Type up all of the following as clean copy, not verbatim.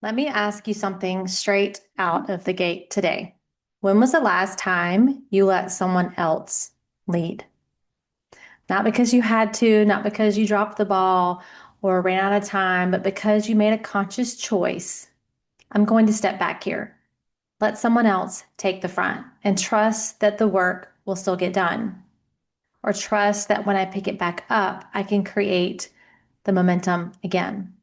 Let me ask you something straight out of the gate today. When was the last time you let someone else lead? Not because you had to, not because you dropped the ball or ran out of time, but because you made a conscious choice. I'm going to step back here. Let someone else take the front and trust that the work will still get done. Or trust that when I pick it back up, I can create the momentum again.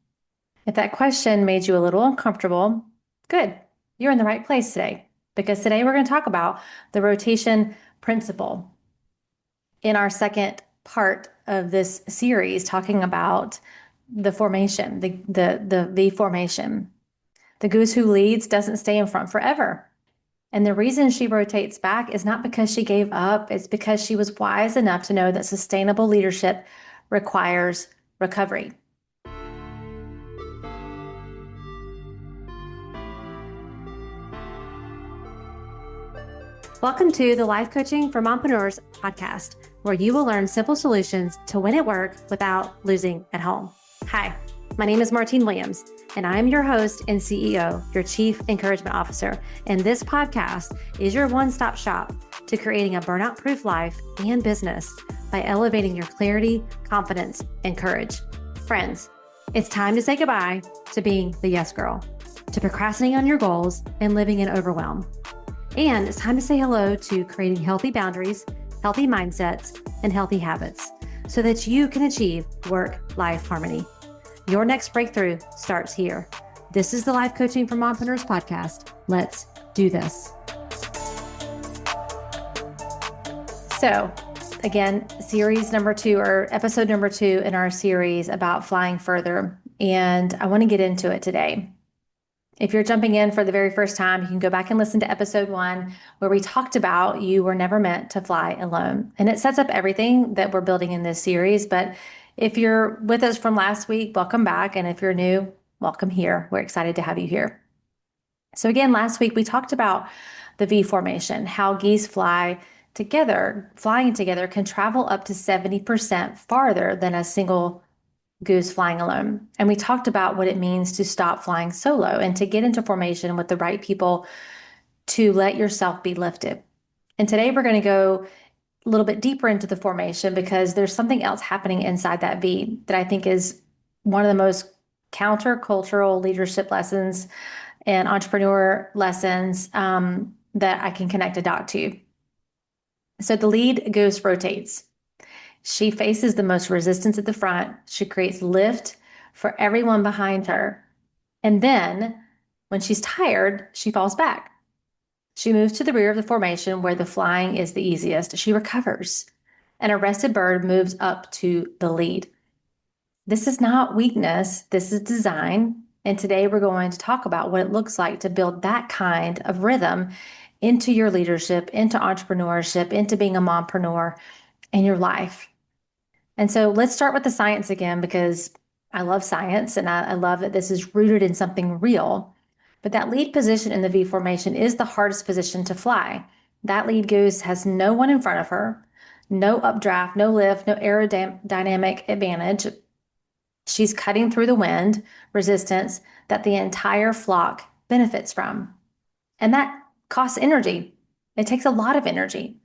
If that question made you a little uncomfortable, good. You're in the right place today because today we're going to talk about the rotation principle in our second part of this series, talking about the formation, the V formation. The goose who leads doesn't stay in front forever. And the reason she rotates back is not because she gave up, it's because she was wise enough to know that sustainable leadership requires recovery. Welcome to the Life Coaching for Mompreneurs podcast, where you will learn simple solutions to win at work without losing at home. Hi, my name is Martine Williams, and I am your host and CEO, your Chief Encouragement Officer. And this podcast is your one-stop shop to creating a burnout-proof life and business by elevating your clarity, confidence, and courage. Friends, it's time to say goodbye to being the yes girl, to procrastinating on your goals and living in overwhelm. And it's time to say hello to creating healthy boundaries, healthy mindsets, and healthy habits so that you can achieve work-life harmony. Your next breakthrough starts here. This is the Life Coaching for Mompreneurs podcast. Let's do this. So again, series number 2 or episode number 2 in our series about flying further. And I want to get into it today. If you're jumping in for the very first time, you can go back and listen to episode 1 where we talked about you were never meant to fly alone. And it sets up everything that we're building in this series. But if you're with us from last week, welcome back. And if you're new, welcome here. We're excited to have you here. So again, last week we talked about the V formation, how geese flying together can travel up to 70% farther than a single goose flying alone. And we talked about what it means to stop flying solo and to get into formation with the right people to let yourself be lifted. And today we're going to go a little bit deeper into the formation because there's something else happening inside that V that I think is one of the most countercultural leadership lessons and entrepreneur lessons that I can connect a dot to. So the lead goose rotates. She faces the most resistance at the front. She creates lift for everyone behind her. And then when she's tired, she falls back. She moves to the rear of the formation where the flying is the easiest. She recovers. And a rested bird moves up to the lead. This is not weakness. This is design. And today we're going to talk about what it looks like to build that kind of rhythm into your leadership, into entrepreneurship, into being a mompreneur in your life. And so let's start with the science again, because I love science and I love that this is rooted in something real. But that lead position in the V formation is the hardest position to fly. That lead goose has no one in front of her, no updraft, no lift, no aerodynamic advantage. She's cutting through the wind resistance that the entire flock benefits from. And that costs energy. It takes a lot of energy.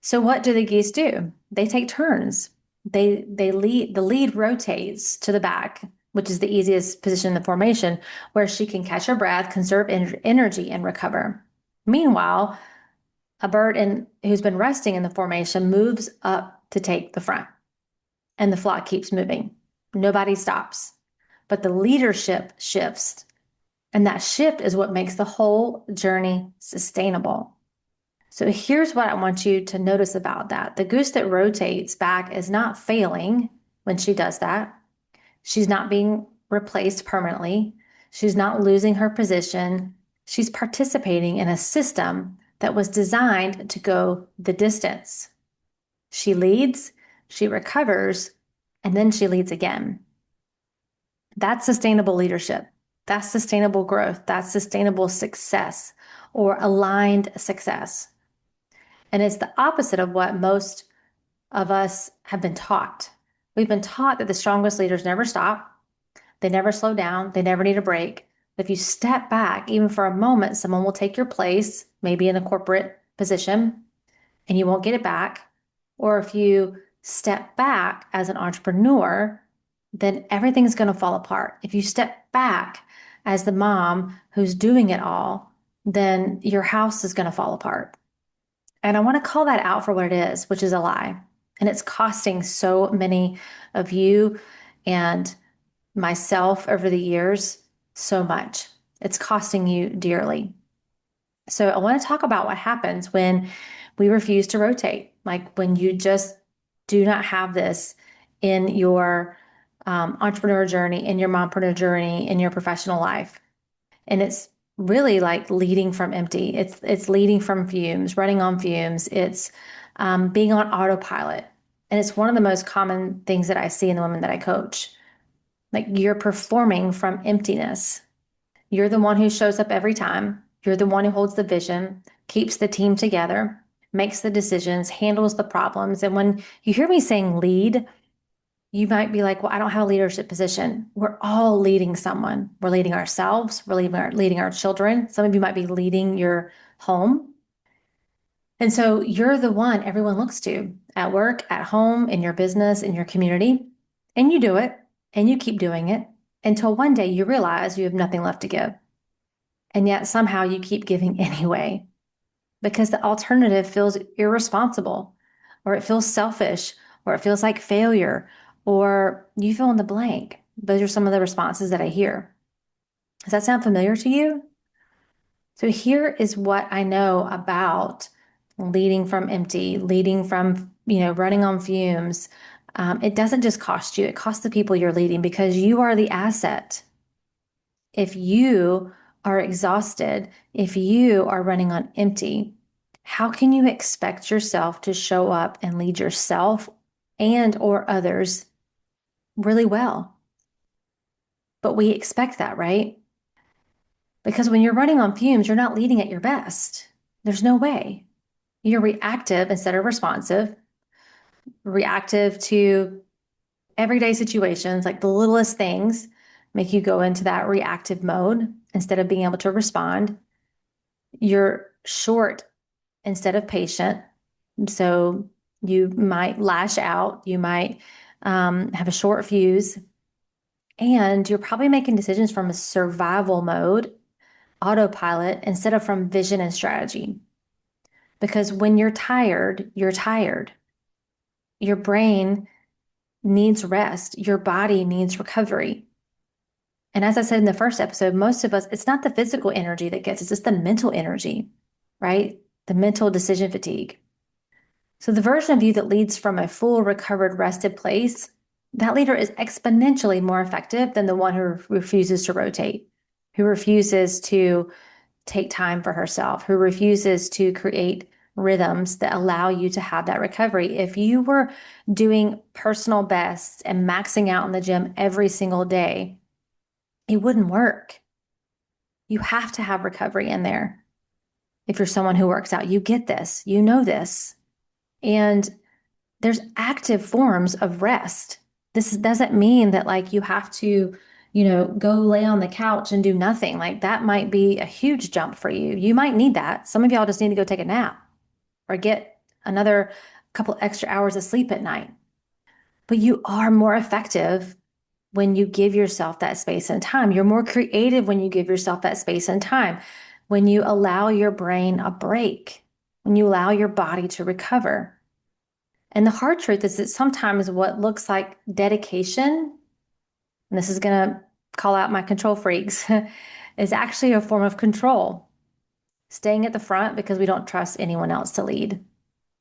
So what do the geese do? They take turns. The lead rotates to the back, which is the easiest position in the formation, where she can catch her breath, conserve energy, and recover. Meanwhile, a bird who's been resting in the formation moves up to take the front, and the flock keeps moving. Nobody stops, but the leadership shifts, and that shift is what makes the whole journey sustainable. So here's what I want you to notice about that. The goose that rotates back is not failing when she does that. She's not being replaced permanently. She's not losing her position. She's participating in a system that was designed to go the distance. She leads, she recovers, and then she leads again. That's sustainable leadership. That's sustainable growth. That's sustainable success or aligned success. And it's the opposite of what most of us have been taught. We've been taught that the strongest leaders never stop. They never slow down. They never need a break. If you step back, even for a moment, someone will take your place, maybe in a corporate position, and you won't get it back. Or if you step back as an entrepreneur, then everything's going to fall apart. If you step back as the mom who's doing it all, then your house is going to fall apart. And I want to call that out for what it is, which is a lie. And it's costing so many of you and myself over the years so much. It's costing you dearly. So I want to talk about what happens when we refuse to rotate, like when you just do not have this in your entrepreneur journey, in your mompreneur journey, in your professional life. And it's really like leading from empty. It's leading from fumes, running on fumes. It's being on autopilot. And it's one of the most common things that I see in the women that I coach. Like you're performing from emptiness. You're the one who shows up every time. You're the one who holds the vision, keeps the team together, makes the decisions, handles the problems. And when you hear me saying lead, you might be like, well, I don't have a leadership position. We're all leading someone. We're leading ourselves. We're leading our children. Some of you might be leading your home. And so you're the one everyone looks to at work, at home, in your business, in your community. And you do it and you keep doing it until one day you realize you have nothing left to give. And yet somehow you keep giving anyway because the alternative feels irresponsible or it feels selfish or it feels like failure or you fill in the blank. Those are some of the responses that I hear. Does that sound familiar to you? So here is what I know about leading from empty, leading from, running on fumes. It doesn't just cost you, it costs the people you're leading because you are the asset. If you are exhausted, if you are running on empty, how can you expect yourself to show up and lead yourself and or others really well? But we expect that, right? Because when you're running on fumes, you're not leading at your best. There's no way. You're reactive instead of responsive, reactive to everyday situations, like the littlest things make you go into that reactive mode instead of being able to respond. You're short instead of patient. So you might lash out, you might have a short fuse, and you're probably making decisions from a survival mode, autopilot, instead of from vision and strategy. Because when you're tired, you're tired. Your brain needs rest, your body needs recovery. And as I said in the first episode, most of us, it's not the physical energy that gets us, it's the mental energy, right? The mental decision fatigue. So the version of you that leads from a full, recovered, rested place, that leader is exponentially more effective than the one who refuses to rotate, who refuses to take time for herself, who refuses to create rhythms that allow you to have that recovery. If you were doing personal bests and maxing out in the gym every single day, it wouldn't work. You have to have recovery in there. If you're someone who works out, you get this, you know this. And there's active forms of rest. This doesn't mean that like you have to, go lay on the couch and do nothing. Like that might be a huge jump for you. You might need that. Some of y'all just need to go take a nap or get another couple extra hours of sleep at night. But you are more effective when you give yourself that space and time. You're more creative when you give yourself that space and time, when you allow your brain a break, when you allow your body to recover. And the hard truth is that sometimes what looks like dedication, and this is going to call out my control freaks, is actually a form of control. Staying at the front because we don't trust anyone else to lead.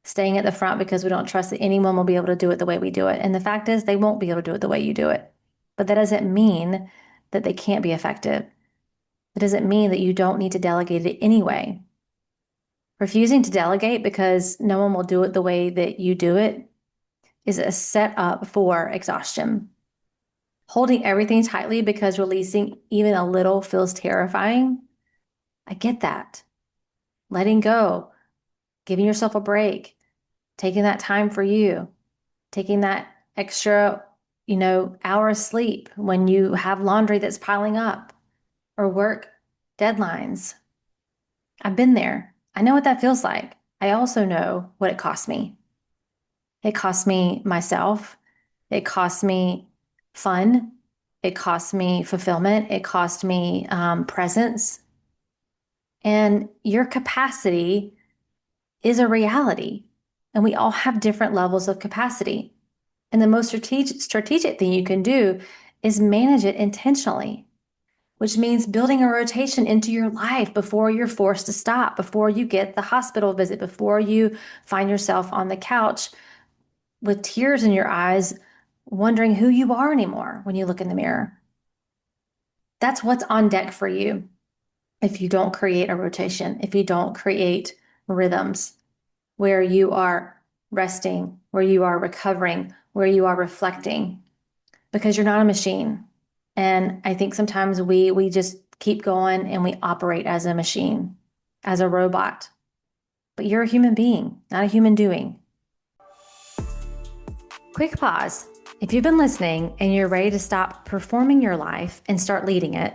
Staying at the front because we don't trust that anyone will be able to do it the way we do it. And the fact is, they won't be able to do it the way you do it. But that doesn't mean that they can't be effective. It doesn't mean that you don't need to delegate it anyway. Refusing to delegate because no one will do it the way that you do it is a setup for exhaustion. Holding everything tightly because releasing even a little feels terrifying. I get that. Letting go, giving yourself a break, taking that time for you, taking that extra, hour of sleep when you have laundry that's piling up. or work deadlines. I've been there. I know what that feels like. I also know what it cost me. It cost me myself. It cost me fun. It cost me fulfillment. It cost me presence. And your capacity is a reality. And we all have different levels of capacity. And the most strategic thing you can do is manage it intentionally, which means building a rotation into your life before you're forced to stop, before you get the hospital visit, before you find yourself on the couch with tears in your eyes, wondering who you are anymore when you look in the mirror. That's what's on deck for you if you don't create a rotation, if you don't create rhythms where you are resting, where you are recovering, where you are reflecting, because you're not a machine. And I think sometimes we just keep going and we operate as a machine, as a robot. But you're a human being, not a human doing. Quick pause. If you've been listening and you're ready to stop performing your life and start leading it,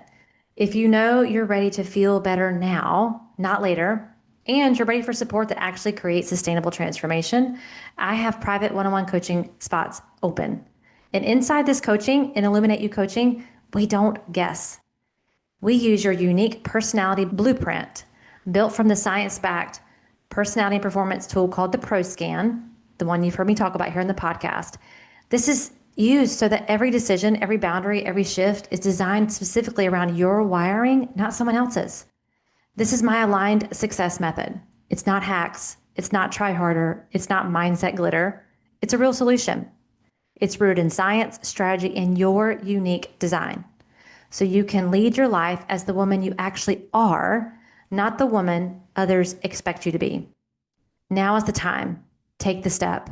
if you know you're ready to feel better now, not later, and you're ready for support that actually creates sustainable transformation, I have private one-on-one coaching spots open. And inside this coaching, in Illuminate You coaching, we don't guess. We use your unique personality blueprint built from the science-backed personality and performance tool called the ProScan, the one you've heard me talk about here in the podcast. This is used so that every decision, every boundary, every shift is designed specifically around your wiring, not someone else's. This is my aligned success method. It's not hacks. It's not try harder. It's not mindset glitter. It's a real solution. It's rooted in science, strategy, and your unique design. So you can lead your life as the woman you actually are, not the woman others expect you to be. Now is the time. Take the step.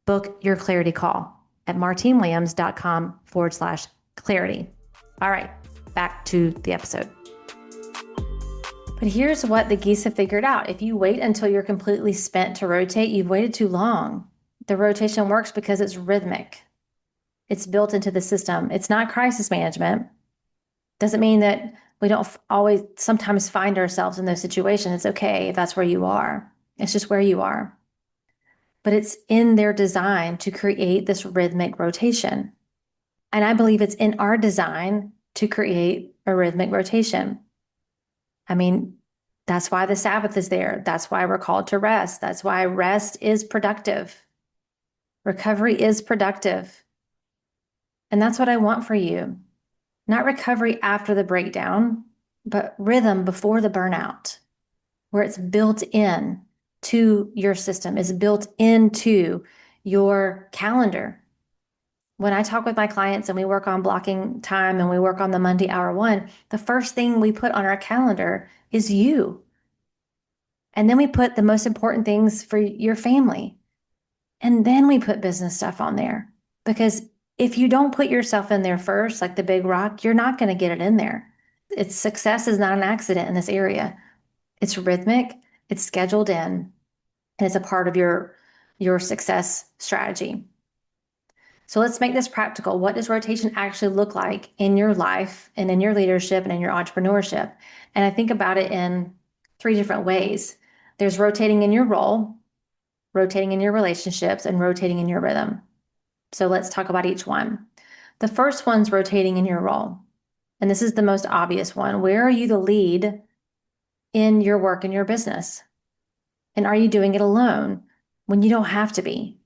Book your clarity call at martinewilliams.com/clarity. All right, back to the episode. But here's what the geese have figured out. If you wait until you're completely spent to rotate, you've waited too long. The rotation works because it's rhythmic. It's built into the system. It's not crisis management. Doesn't mean that we don't always sometimes find ourselves in those situations. It's okay if that's where you are. It's just where you are. But it's in their design to create this rhythmic rotation. And I believe it's in our design to create a rhythmic rotation. I mean, that's why the Sabbath is there. That's why we're called to rest. That's why rest is productive. Recovery is productive. And that's what I want for you. Not recovery after the breakdown, but rhythm before the burnout, where it's built in to your system, is built into your calendar. When I talk with my clients and we work on blocking time and we work on the Monday hour one, the first thing we put on our calendar is you. And then we put the most important things for your family. And then we put business stuff on there. Because if you don't put yourself in there first, like the big rock, you're not going to get it in there. It's success is not an accident in this area. It's rhythmic, it's scheduled in, and it's a part of your success strategy. So let's make this practical. What does rotation actually look like in your life and in your leadership and in your entrepreneurship? And I think about it in 3 different ways. There's rotating in your role, rotating in your relationships, and rotating in your rhythm. So let's talk about each one. The first one's rotating in your role. And this is the most obvious one. Where are you the lead in your work and your business? And are you doing it alone when you don't have to be?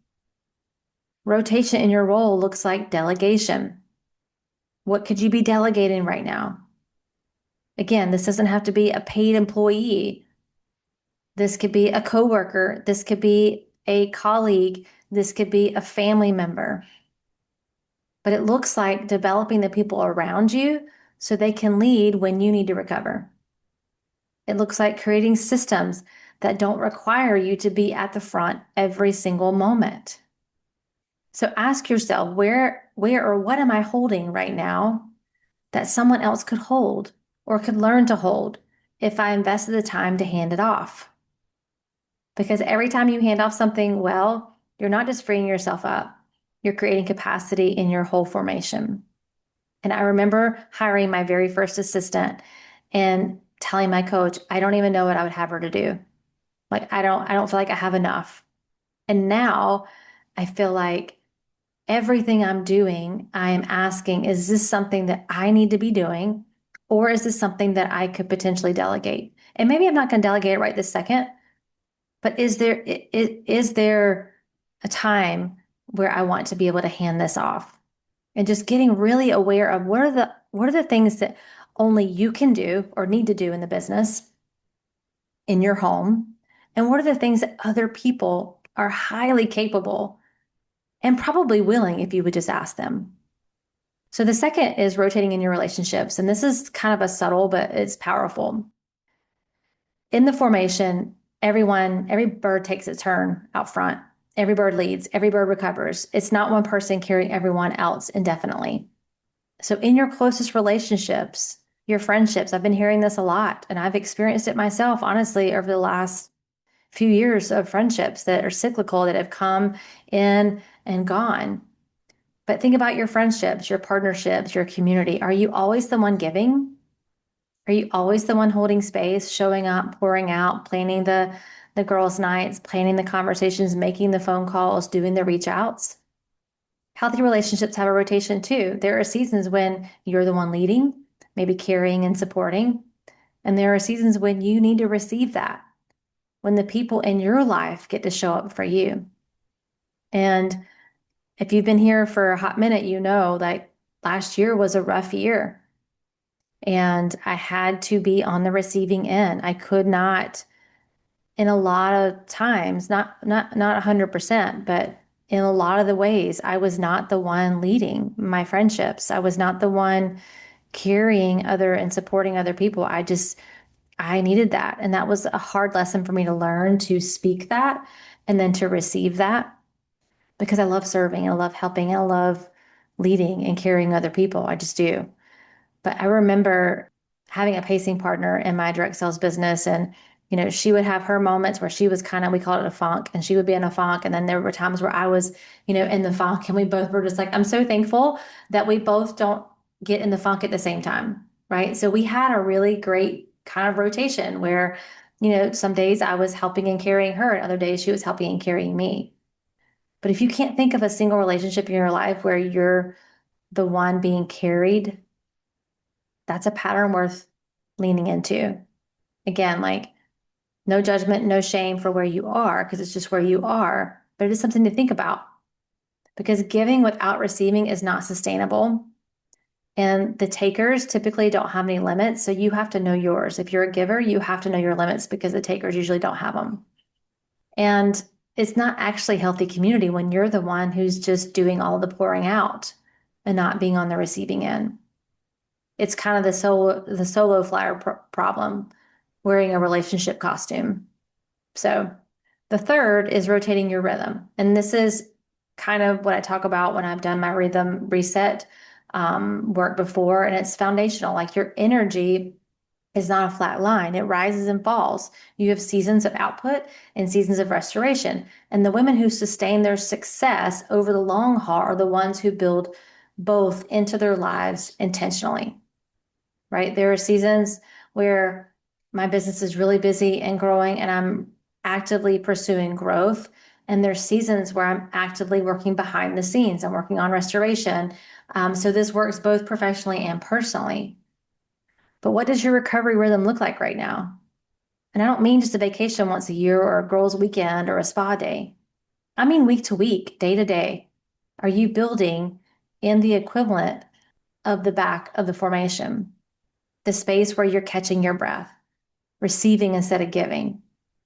Rotation in your role looks like delegation. What could you be delegating right now? Again, this doesn't have to be a paid employee. This could be a coworker. This could be a colleague. This could be a family member. But it looks like developing the people around you so they can lead when you need to recover. It looks like creating systems that don't require you to be at the front every single moment. So ask yourself, where or what am I holding right now that someone else could hold or could learn to hold if I invested the time to hand it off? Because every time you hand off something well, you're not just freeing yourself up, you're creating capacity in your whole formation. And I remember hiring my very first assistant, and telling my coach, I don't even know what I would have her to do. Like, I don't feel like I have enough. And now I feel like everything I'm doing, I am asking, is this something that I need to be doing? Or is this something that I could potentially delegate? And maybe I'm not going to delegate it right this second, but is there a time where I want to be able to hand this off? And just getting really aware of what are the things that only you can do or need to do in the business, in your home, and what are the things that other people are highly capable and probably willing if you would just ask them. So the second is rotating in your relationships. And this is kind of a subtle, but it's powerful. In the formation, every bird takes its turn out front. Every bird leads, every bird recovers. It's not one person carrying everyone else indefinitely. So in your closest relationships, your friendships, I've been hearing this a lot, and I've experienced it myself, honestly, over the last few years of friendships that are cyclical, that have come in and gone. But think about your friendships, your partnerships, your community. Are you always the one giving? Are you always the one holding space, showing up, pouring out, planning the girls' nights, planning the conversations, making the phone calls, doing the reach outs? Healthy relationships have a rotation too. There are seasons when you're the one leading, maybe carrying and supporting. And there are seasons when you need to receive that, when the people in your life get to show up for you. And if you've been here for a hot minute, you know that last year was a rough year. And I had to be on the receiving end. I could not, in a lot of times, not 100%, but in a lot of the ways, I was not the one leading my friendships. I was not the one carrying other and supporting other people. I needed that. And that was a hard lesson for me to learn, to speak that and then to receive that, because I love serving, I love helping, I love leading and carrying other people. I just do. But I remember having a pacing partner in my direct sales business. And, she would have her moments where she was kind of, we called it a funk, and she would be in a funk. And then there were times where I was, in the funk, and we both were just like, I'm so thankful that we both don't get in the funk at the same time. Right. So we had a really great kind of rotation where, some days I was helping and carrying her, and other days she was helping and carrying me. But if you can't think of a single relationship in your life where you're the one being carried, that's a pattern worth leaning into. Again, like, no judgment, no shame for where you are, because it's just where you are, but it is something to think about, because giving without receiving is not sustainable. And the takers typically don't have any limits. So you have to know yours. If you're a giver, you have to know your limits, because the takers usually don't have them. And it's not actually healthy community when you're the one who's just doing all the pouring out and not being on the receiving end. It's kind of the solo flyer problem, wearing a relationship costume. So the third is rotating your rhythm. And this is kind of what I talk about when I've done my rhythm reset work before. And it's foundational. Like, your energy is not a flat line. It rises and falls. You have seasons of output and seasons of restoration. And the women who sustain their success over the long haul are the ones who build both into their lives intentionally, right? There are seasons where my business is really busy and growing, and I'm actively pursuing growth. And there's seasons where I'm actively working behind the scenes. I'm working on restoration. So this works both professionally and personally. But what does your recovery rhythm look like right now? And I don't mean just a vacation once a year or a girls' weekend or a spa day. I mean week to week, day to day. Are you building in the equivalent of the back of the formation? The space where you're catching your breath, receiving instead of giving,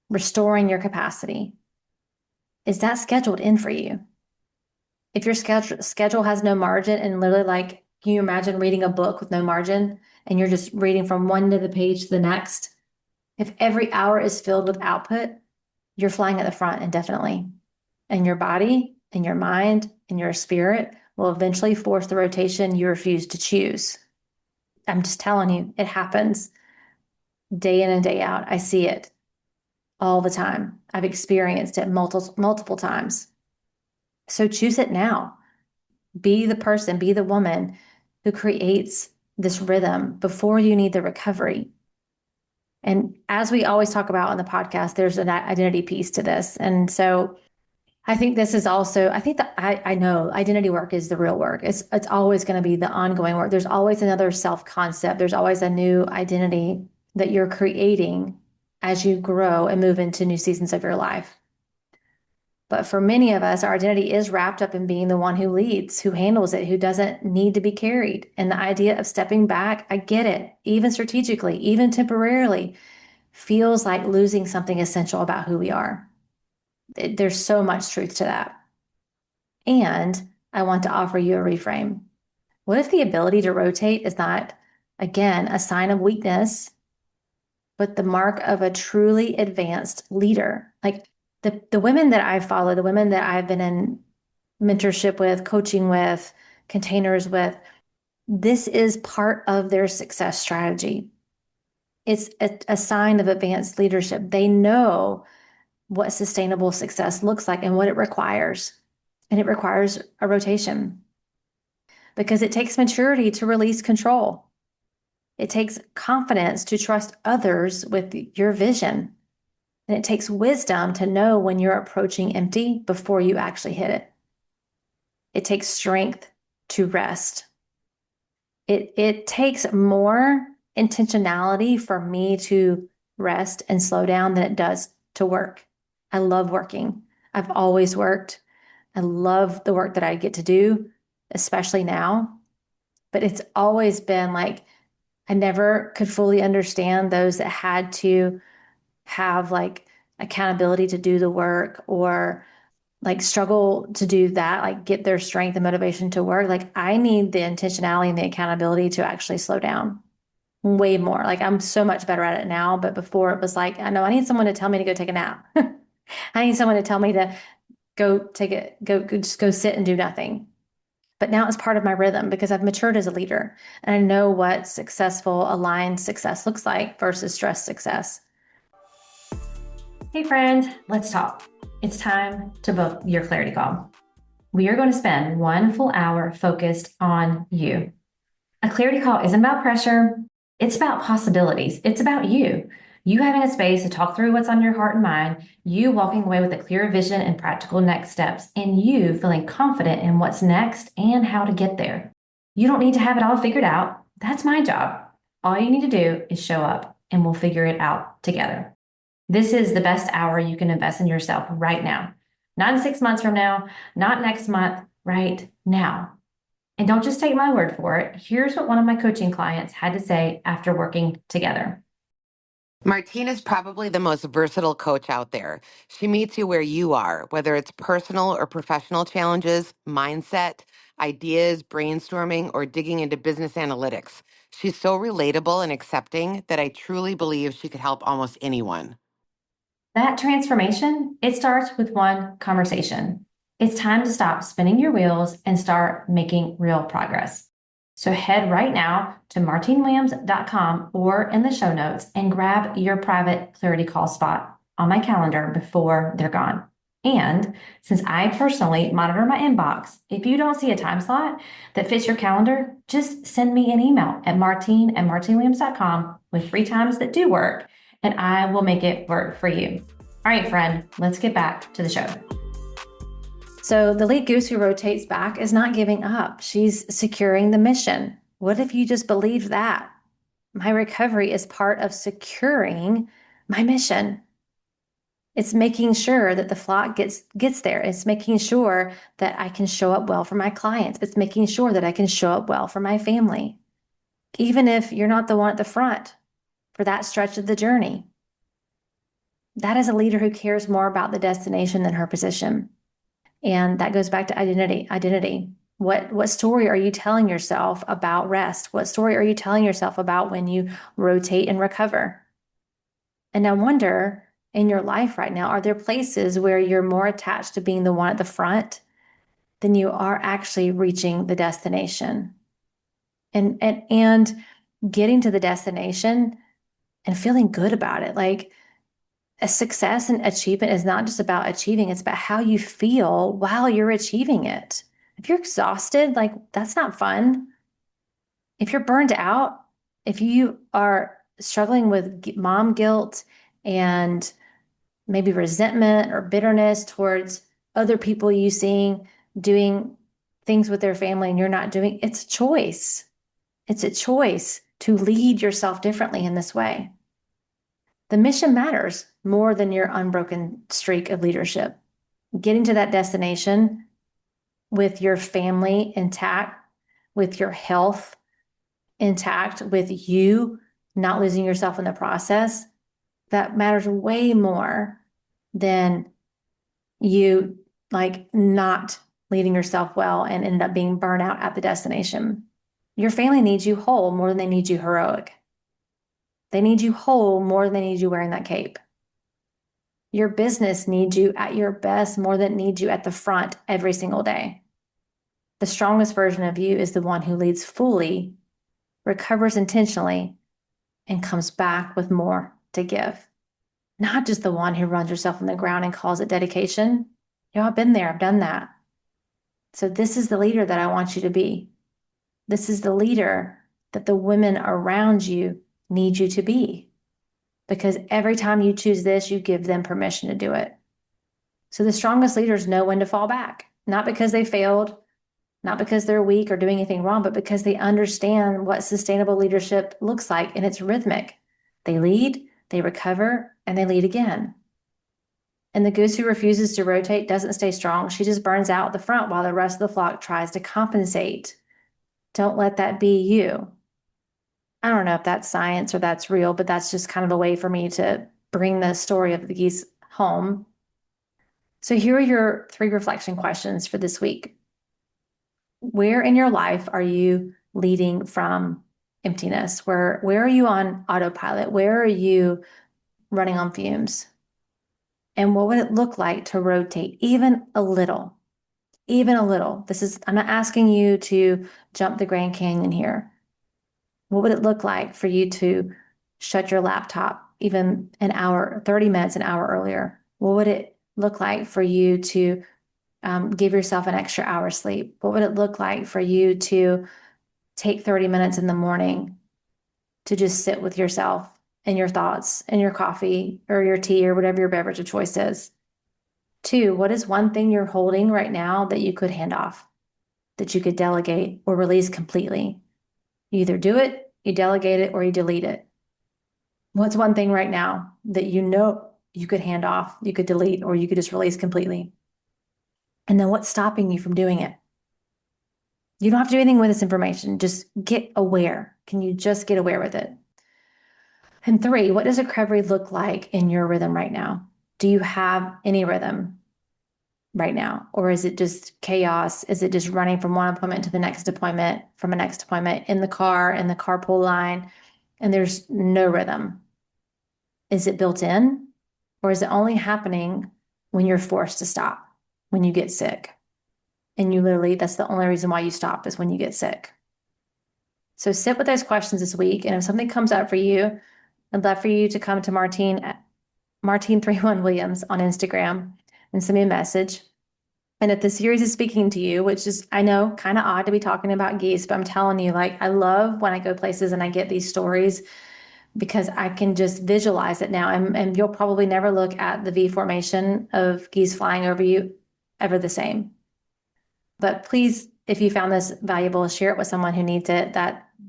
restoring your capacity. Is that scheduled in for you? If your schedule has no margin, and literally, like, can you imagine reading a book with no margin and you're just reading from one to the page to the next? If every hour is filled with output, you're flying at the front indefinitely. And your body and your mind and your spirit will eventually force the rotation you refuse to choose. I'm just telling you, it happens day in and day out. I see it all the time. I've experienced it multiple times. So choose it now. Be the person, be the woman who creates this rhythm before you need the recovery. And as we always talk about on the podcast, there's an identity piece to this. And so I think this is also, I think that I know identity work is the real work. It's always going to be the ongoing work. There's always another self-concept. There's always a new identity that you're creating as you grow and move into new seasons of your life. But for many of us, our identity is wrapped up in being the one who leads, who handles it, who doesn't need to be carried. And the idea of stepping back, I get it, even strategically, even temporarily, feels like losing something essential about who we are. There's so much truth to that. And I want to offer you a reframe. What if the ability to rotate is not, again, a sign of weakness, but the mark of a truly advanced leader? Like the women that I follow, the women that I've been in mentorship with, coaching with, containers with, this is part of their success strategy. It's a sign of advanced leadership. They know what sustainable success looks like and what it requires. And it requires a rotation because it takes maturity to release control. It takes confidence to trust others with your vision. And it takes wisdom to know when you're approaching empty before you actually hit it. It takes strength to rest. It takes more intentionality for me to rest and slow down than it does to work. I love working. I've always worked. I love the work that I get to do, especially now. But it's always been like, I never could fully understand those that had to have like accountability to do the work or like struggle to do that, like get their strength and motivation to work. Like I need the intentionality and the accountability to actually slow down way more. Like I'm so much better at it now. But before it was like, I know I need someone to tell me to go take a nap. I need someone to tell me to just go sit and do nothing. But now it's part of my rhythm because I've matured as a leader and I know what successful, aligned success looks like versus stress success. Hey friend, let's talk. It's time to book your clarity call. We are going to spend 1 full hour focused on you. A clarity call isn't about pressure. It's about possibilities. It's about you. You having a space to talk through what's on your heart and mind, you walking away with a clear vision and practical next steps, and you feeling confident in what's next and how to get there. You don't need to have it all figured out. That's my job. All you need to do is show up and we'll figure it out together. This is the best hour you can invest in yourself right now. Not in 6 months from now, not next month, right now. And don't just take my word for it. Here's what one of my coaching clients had to say after working together. Martine is probably the most versatile coach out there. She meets you where you are, whether it's personal or professional challenges, mindset, ideas, brainstorming, or digging into business analytics. She's so relatable and accepting that I truly believe she could help almost anyone. That transformation, it starts with one conversation. It's time to stop spinning your wheels and start making real progress. So head right now to martinewilliams.com or in the show notes and grab your private clarity call spot on my calendar before they're gone. And since I personally monitor my inbox, if you don't see a time slot that fits your calendar, just send me an email at martine@martinewilliams.com with 3 times that do work, and I will make it work for you. All right, friend, let's get back to the show. So the lead goose who rotates back is not giving up. She's securing the mission. What if you just believe that? My recovery is part of securing my mission. It's making sure that the flock gets there. It's making sure that I can show up well for my clients. It's making sure that I can show up well for my family, even if you're not the one at the front for that stretch of the journey. That is a leader who cares more about the destination than her position. And that goes back to identity. What story are you telling yourself about rest? What story are you telling yourself about when you rotate and recover? And I wonder in your life right now, are there places where you're more attached to being the one at the front than you are actually reaching the destination? And getting to the destination and feeling good about it. Like a success and achievement is not just about achieving, it's about how you feel while you're achieving it. If you're exhausted, like that's not fun. If you're burned out, if you are struggling with mom guilt and maybe resentment or bitterness towards other people you seeing doing things with their family and you're not doing, it's a choice. It's a choice to lead yourself differently in this way. The mission matters more than your unbroken streak of leadership. Getting to that destination with your family intact, with your health intact, with you not losing yourself in the process, that matters way more than you like not leading yourself well and end up being burnout at the destination. Your family needs you whole more than they need you heroic. They need you whole more than they need you wearing that cape. Your business needs you at your best more than it needs you at the front every single day. The strongest version of you is the one who leads fully, recovers intentionally, and comes back with more to give. Not just the one who runs herself on the ground and calls it dedication. I've been there, I've done that. So this is the leader that I want you to be. This is the leader that the women around you need you to be. Because every time you choose this, you give them permission to do it. So the strongest leaders know when to fall back, not because they failed, not because they're weak or doing anything wrong, but because they understand what sustainable leadership looks like, and it's rhythmic. They lead, they recover, and they lead again. And the goose who refuses to rotate doesn't stay strong. She just burns out at the front while the rest of the flock tries to compensate. Don't let that be you. I don't know if that's science or that's real, but that's just kind of a way for me to bring the story of the geese home. So here are your 3 reflection questions for this week. Where in your life are you leading from emptiness? Where are you on autopilot? Where are you running on fumes? And what would it look like to rotate even a little? Even a little. I'm not asking you to jump the Grand Canyon here. What would it look like for you to shut your laptop even an hour, 30 minutes, an hour earlier? What would it look like for you to give yourself an extra hour sleep? What would it look like for you to take 30 minutes in the morning to just sit with yourself and your thoughts and your coffee or your tea or whatever your beverage of choice is? 2, what is one thing you're holding right now that you could hand off, that you could delegate or release completely? You either do it, you delegate it, or you delete it. What's one thing right now that you know you could hand off, you could delete, or you could just release completely? And then what's stopping you from doing it? You don't have to do anything with this information. Just get aware. Can you just get aware with it? And 3, what does recovery look like in your rhythm right now? Do you have any rhythm right now? Or is it just chaos? Is it just running from one appointment to the next appointment, from a next appointment in the car, in the carpool line, and there's no rhythm? Is it built in? Or is it only happening when you're forced to stop, when you get sick? And you literally, that's the only reason why you stop is when you get sick. So sit with those questions this week. And if something comes up for you, I'd love for you to come to Martine31 Williams on Instagram and send me a message. And if the series is speaking to you, which is, I know, kind of odd to be talking about geese, but I'm telling you, like, I love when I go places and I get these stories because I can just visualize it now. And you'll probably never look at the V formation of geese flying over you ever the same. But please, if you found this valuable, share it with someone who needs it.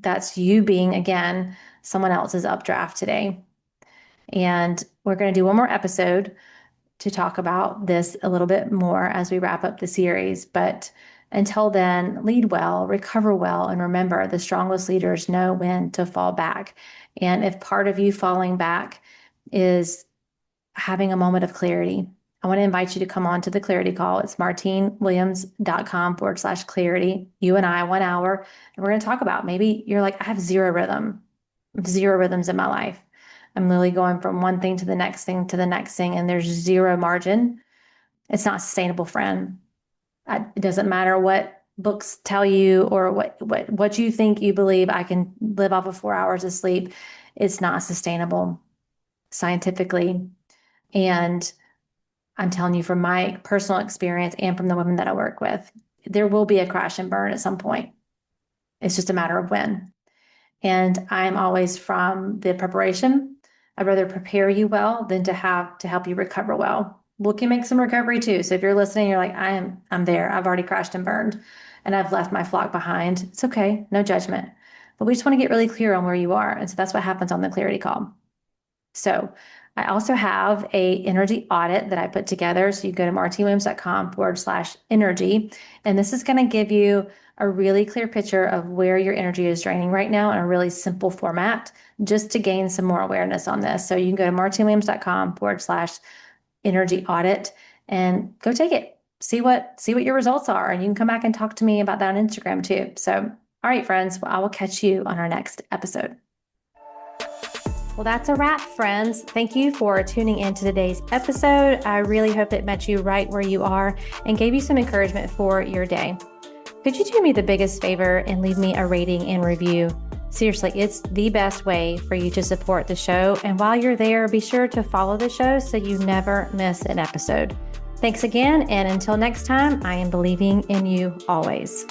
That's you being, again, someone else's updraft today. And we're going to do one more episode to talk about this a little bit more as we wrap up the series. But until then, lead well, recover well, and remember the strongest leaders know when to fall back. And if part of you falling back is having a moment of clarity, I want to invite you to come on to the clarity call. It's martinewilliams.com/clarity. You and I, 1 hour, and we're going to talk about maybe you're like, I have zero rhythm, zero rhythms in my life. I'm literally going from one thing to the next thing to the next thing, and there's zero margin. It's not sustainable, friend. It doesn't matter what books tell you or what you think you believe. I can live off of 4 hours of sleep. It's not sustainable scientifically. And I'm telling you from my personal experience and from the women that I work with, there will be a crash and burn at some point. It's just a matter of when. And I'm always from the preparation. I'd rather prepare you well than to help you recover well. We can make some recovery too. So if you're listening, you're like, I'm there. I've already crashed and burned and I've left my flock behind. It's okay. No judgment. But we just want to get really clear on where you are. And so that's what happens on the clarity call. So I also have a energy audit that I put together. So you go to martinewilliams.com/energy. And this is going to give you a really clear picture of where your energy is draining right now in a really simple format, just to gain some more awareness on this. So you can go to martinewilliams.com/energy audit and go take it. See what your results are. And you can come back and talk to me about that on Instagram too. So, all right, friends, well, I will catch you on our next episode. Well, that's a wrap, friends. Thank you for tuning in to today's episode. I really hope it met you right where you are and gave you some encouragement for your day. Could you do me the biggest favor and leave me a rating and review? Seriously, it's the best way for you to support the show. And while you're there, be sure to follow the show so you never miss an episode. Thanks again. And until next time, I am believing in you always.